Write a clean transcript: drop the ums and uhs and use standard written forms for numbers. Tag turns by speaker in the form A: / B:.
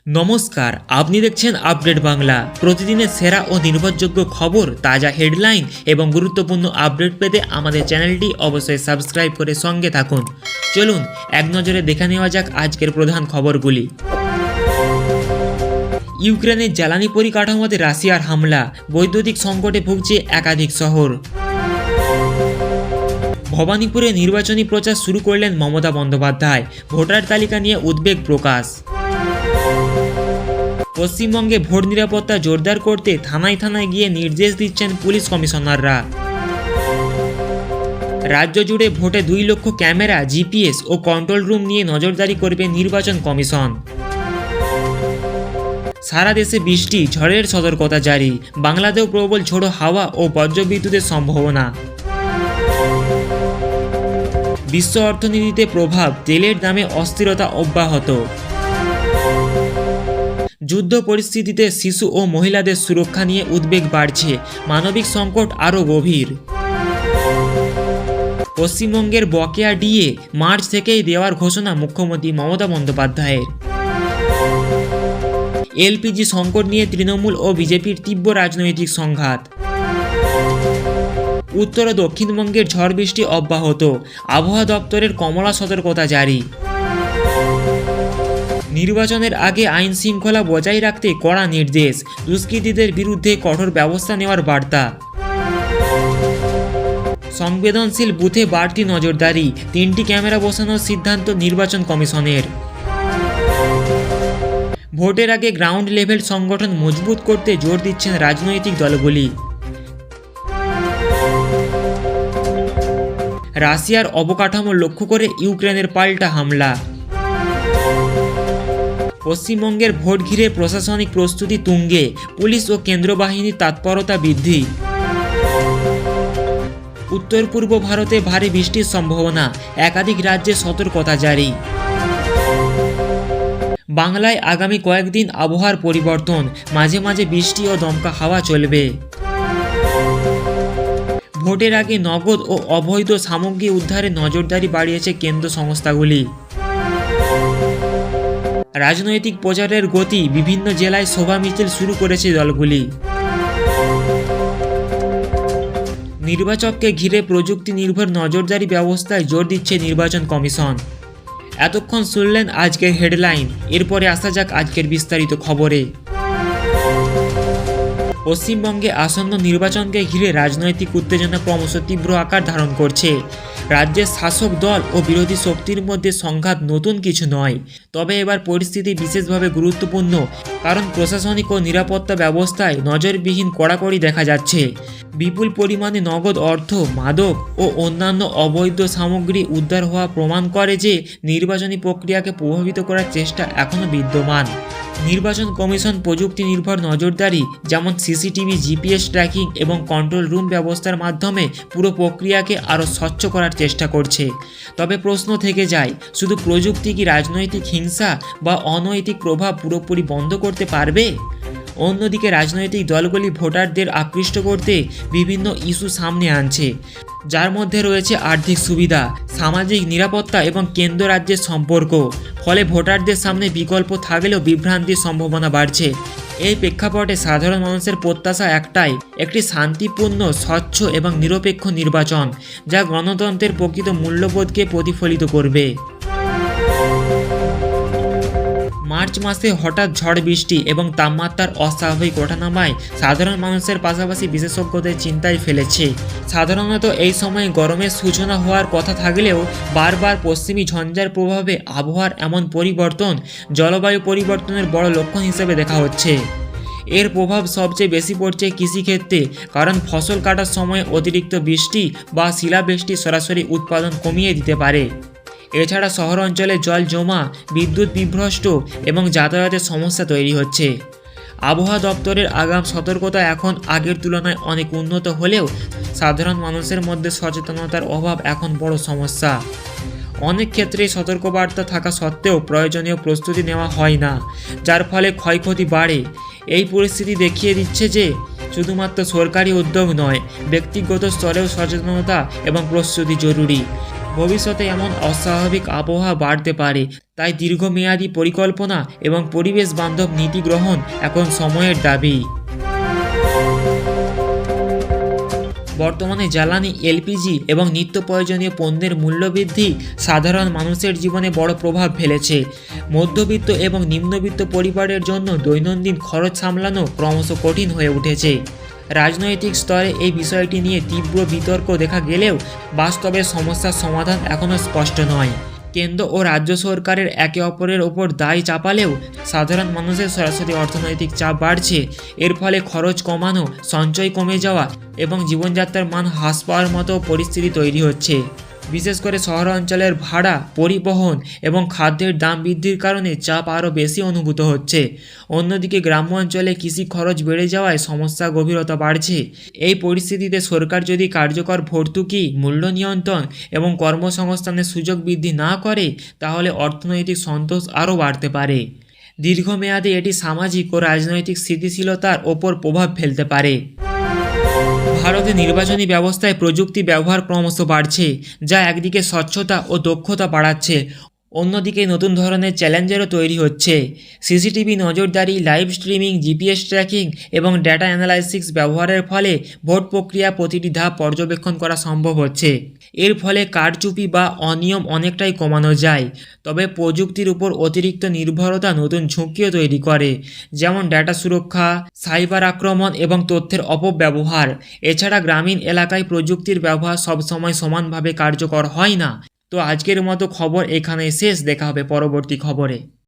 A: নমস্কার, আপনি দেখছেন আপডেট বাংলা। প্রতিদিনের সেরা ও নির্ভরযোগ্য খবর, তাজা হেডলাইন এবং গুরুত্বপূর্ণ আপডেট পেতে আমাদের চ্যানেলটি অবশ্যই সাবস্ক্রাইব করে সঙ্গে থাকুন। চলুন এক নজরে দেখে নেওয়া যাক আজকের প্রধান খবরগুলি। ইউক্রেনের জ্বালানি পরিকাঠামোতে রাশিয়ার হামলা, বৈদ্যুতিক সংকটে ভুগছে একাধিক শহর। ভবানীপুরে নির্বাচনী প্রচার শুরু করলেন মমতা বন্দ্যোপাধ্যায়, ভোটার তালিকা নিয়ে উদ্বেগ প্রকাশ। পশ্চিমবঙ্গে ভোট নিরাপত্তা জোরদার করতে থানায় থানায় গিয়ে নির্দেশ দিচ্ছেন পুলিশ কমিশনাররা। রাজ্য জুড়ে ভোটে 2 লক্ষ ক্যামেরা, জিপিএস ও কন্ট্রোল রুম নিয়ে নজরদারি করবে নির্বাচন কমিশন। সারা দেশে বৃষ্টি, ঝড়ের সতর্কতা জারি, বাংলাতেও প্রবল ঝোড়ো হাওয়া ও বজ্রবিদ্যুতের সম্ভাবনা। বিশ্ব অর্থনীতিতে প্রভাব, তেলের দামে অস্থিরতা অব্যাহত। যুদ্ধ পরিস্থিতিতে শিশু ও মহিলাদের সুরক্ষা নিয়ে উদ্বেগ বাড়ছে, মানবিক সংকট আরও গভীর। পশ্চিমবঙ্গের বকেয়া ডিএ মার্চ থেকেই দেওয়ার ঘোষণা মুখ্যমন্ত্রী মমতা বন্দ্যোপাধ্যায়ের। এলপিজি সংকট নিয়ে তৃণমূল ও বিজেপির তীব্র রাজনৈতিক সংঘাত। উত্তর ও দক্ষিণবঙ্গের ঝড় বৃষ্টি অব্যাহত, আবহাওয়া দপ্তরের কমলা সতর্কতা জারি। নির্বাচনের আগে আইন শৃঙ্খলা বজায় রাখতে কড়া নির্দেশ, দুষ্কৃতীদের বিরুদ্ধে কঠোর ব্যবস্থা নেওয়ার বার্তা। সংবেদনশীল বুথে বাড়তি নজরদারি, 3টি ক্যামেরা বসানোর সিদ্ধান্ত নির্বাচন কমিশনের। ভোটের আগে গ্রাউন্ড লেভেল সংগঠন মজবুত করতে জোর দিচ্ছেন রাজনৈতিক দলগুলি। রাশিয়ার অবকাঠামো লক্ষ্য করে ইউক্রেনের পাল্টা হামলা। পশ্চিমবঙ্গের ভোট ঘিরে প্রশাসনিক প্রস্তুতি তুঙ্গে, পুলিশ ও কেন্দ্র বাহিনীর তৎপরতা বৃদ্ধি। উত্তর পূর্ব ভারতে ভারী বৃষ্টির সম্ভাবনা, একাধিক রাজ্যে সতর্কতা জারি। বাংলায় আগামী কয়েকদিন আবহাওয়ার পরিবর্তন, মাঝে মাঝে বৃষ্টি ও দমকা হাওয়া চলবে। ভোটের আগে নগদ ও অবৈধ সামগ্রী উদ্ধারে নজরদারি বাড়িয়েছে কেন্দ্র সংস্থাগুলি। রাজনৈতিক প্রচারের গতি, বিভিন্ন জেলায় সভা মিছিল শুরু করেছে দলগুলি। নির্বাচককে ঘিরে প্রযুক্তি নির্ভর নজরদারি ব্যবস্থায় জোর দিচ্ছে নির্বাচন কমিশন। এতক্ষণ শুনলেন আজকের হেডলাইন, এরপরে আসা যাক আজকের বিস্তারিত খবরে। পশ্চিমবঙ্গে আসন্ন নির্বাচনকে ঘিরে রাজনৈতিক উত্তেজনা ক্রমশ তীব্র আকার ধারণ করছে। রাজ্যের শাসক দল ও বিরোধী শক্তির মধ্যে সংঘাত নতুন কিছু নয়, তবে এবার পরিস্থিতি বিশেষভাবে গুরুত্বপূর্ণ, কারণ প্রশাসনিক ও নিরাপত্তা ব্যবস্থায় নজরবিহীন কড়াকড়ি দেখা যাচ্ছে। বিপুল পরিমাণে নগদ অর্থ, মাদক ও অন্যান্য অবৈধ সামগ্রী উদ্ধার হওয়া প্রমাণ করে যে নির্বাচনী প্রক্রিয়াকে প্রভাবিত করার চেষ্টা এখনও বিদ্যমান। নির্বাচন কমিশন প্রযুক্তি নির্ভর নজরদারি, যেমন সিসিটিভি, জিপিএস ট্র্যাকিং এবং কন্ট্রোল রুম ব্যবস্থার মাধ্যমে পুরো প্রক্রিয়াকে আরও স্বচ্ছ করার চেষ্টা করছে। তবে প্রশ্ন থেকে যায়, শুধু প্রযুক্তি কি রাজনৈতিক হিংসা বা অনৈতিক প্রভাব পুরোপুরি বন্ধ করতে পারবে? অন্যদিকে রাজনৈতিক দলগুলি ভোটারদের আকৃষ্ট করতে বিভিন্ন ইস্যু সামনে আনছে, যার মধ্যে রয়েছে আর্থিক সুবিধা, সামাজিক নিরাপত্তা এবং কেন্দ্র রাজ্যের সম্পর্ক। ফলে ভোটারদের সামনে বিকল্প থাকলেও বিভ্রান্তির সম্ভাবনা বাড়ছে। এই প্রেক্ষাপটে সাধারণ মানুষের প্রত্যাশা একটাই, একটি শান্তিপূর্ণ, স্বচ্ছ এবং নিরপেক্ষ নির্বাচন, যা গণতন্ত্রের প্রকৃত মূল্যবোধকে প্রতিফলিত করবে। মার্চ মাসে হঠাৎ ঝড় বৃষ্টি এবং তাপমাত্রার অস্বাভাবিক ওঠানামায় সাধারণ মানুষের পাশাপাশি বিশেষজ্ঞদের চিন্তায় ফেলেছে। সাধারণত এই সময়ে গরমের সূচনা হওয়ার কথা থাকলেও বারবার পশ্চিমী ঝঞ্ঝার প্রভাবে আবহাওয়ার এমন পরিবর্তন জলবায়ু পরিবর্তনের বড় লক্ষণ হিসেবে দেখা হচ্ছে। এর প্রভাব সবচেয়ে বেশি পড়ছে কৃষিক্ষেত্রে, কারণ ফসল কাটার সময় অতিরিক্ত বৃষ্টি বা শিলাবৃষ্টি সরাসরি উৎপাদন কমিয়ে দিতে পারে। এছাড়া শহর অঞ্চলে জল জমা, বিদ্যুৎ বিভ্রষ্ট এবং যাতায়াতের সমস্যা তৈরি হচ্ছে। আবহাওয়া দপ্তরের আগাম সতর্কতা এখন আগের তুলনায় অনেক উন্নত হলেও সাধারণ মানুষের মধ্যে সচেতনতার অভাব এখন বড় সমস্যা। অনেক ক্ষেত্রেই সতর্কবার্তা থাকা সত্ত্বেও প্রয়োজনীয় প্রস্তুতি নেওয়া হয় না, যার ফলে ক্ষয়ক্ষতি বাড়ে। এই পরিস্থিতি দেখিয়ে দিচ্ছে যে শুধুমাত্র সরকারি উদ্যোগ নয়, ব্যক্তিগত স্তরেও সচেতনতা এবং প্রস্তুতি জরুরি। ভবিষ্যতে এমন অস্বাভাবিক আবহাওয়া বাড়তে পারে, তাই দীর্ঘমেয়াদী পরিকল্পনা এবং পরিবেশ বান্ধব নীতি গ্রহণ এখন সময়ের দাবি। বর্তমানে জ্বালানি, এলপিজি এবং নিত্য প্রয়োজনীয় পণ্যের মূল্যবৃদ্ধি সাধারণ মানুষের জীবনে বড় প্রভাব ফেলেছে। মধ্যবিত্ত এবং নিম্নবিত্ত পরিবারের জন্য দৈনন্দিন খরচ সামলানো ক্রমশ কঠিন হয়ে উঠেছে। রাজনৈতিক স্তরে এই বিষয়টি নিয়ে তীব্র বিতর্ক দেখা গেলেও বাস্তবে সমস্যার সমাধান এখনও স্পষ্ট নয়। কেন্দ্র ও রাজ্য সরকারের একে অপরের ওপর দায় চাপালেও সাধারণ মানুষের সরাসরি অর্থনৈতিক চাপ বাড়ছে। এর ফলে খরচ কমানো, সঞ্চয় কমে যাওয়া এবং জীবনযাত্রার মান হ্রাস পাওয়ার মতো পরিস্থিতি তৈরি হচ্ছে। বিশেষ করে শহরাঞ্চলের ভাড়া, পরিবহন এবং খাদ্যের দাম বৃদ্ধির কারণে চাপ আরও বেশি অনুভূত হচ্ছে। অন্যদিকে গ্রাম্য অঞ্চলে কৃষি খরচ বেড়ে যাওয়ায় সমস্যার গভীরতা বাড়ছে। এই পরিস্থিতিতে সরকার যদি কার্যকর ভর্তুকি, মূল্য নিয়ন্ত্রণ এবং কর্মসংস্থানের সুযোগ বৃদ্ধি না করে, তাহলে অর্থনৈতিক সন্তোষ আরও বাড়তে পারে। দীর্ঘমেয়াদে এটি সামাজিক ও রাজনৈতিক স্থিতিশীলতার ওপর প্রভাব ফেলতে পারে। ভারতে নির্বাচনী ব্যবস্থায় প্রযুক্তি ব্যবহার ক্রমশ বাড়ছে, যা একদিকে স্বচ্ছতা ও দক্ষতা বাড়াচ্ছে, অন্যদিকে নতুন ধরনের চ্যালেঞ্জেরও তৈরি হচ্ছে। সিসিটিভি নজরদারি, লাইভ স্ট্রিমিং, জিপিএস ট্র্যাকিং এবং ডেটা অ্যানালাইসিস ব্যবহারের ফলে ভোট প্রক্রিয়া প্রতিটি ধাপ পর্যবেক্ষণ করা সম্ভব হচ্ছে। এর ফলে কারচুপি বা অনিয়ম অনেকটাই কমানো যায়। তবে প্রযুক্তির উপর অতিরিক্ত নির্ভরতা নতুন ঝুঁকিও তৈরি করে, যেমন ডেটা সুরক্ষা, সাইবার আক্রমণ এবং তথ্যের অপব্যবহার। এছাড়া গ্রামীণ এলাকায় প্রযুক্তির ব্যবহার সবসময় সমানভাবে কার্যকর হয় না। তো আজকের মতো খবর এখানেই শেষ। দেখা হবে পরবর্তী খবরে।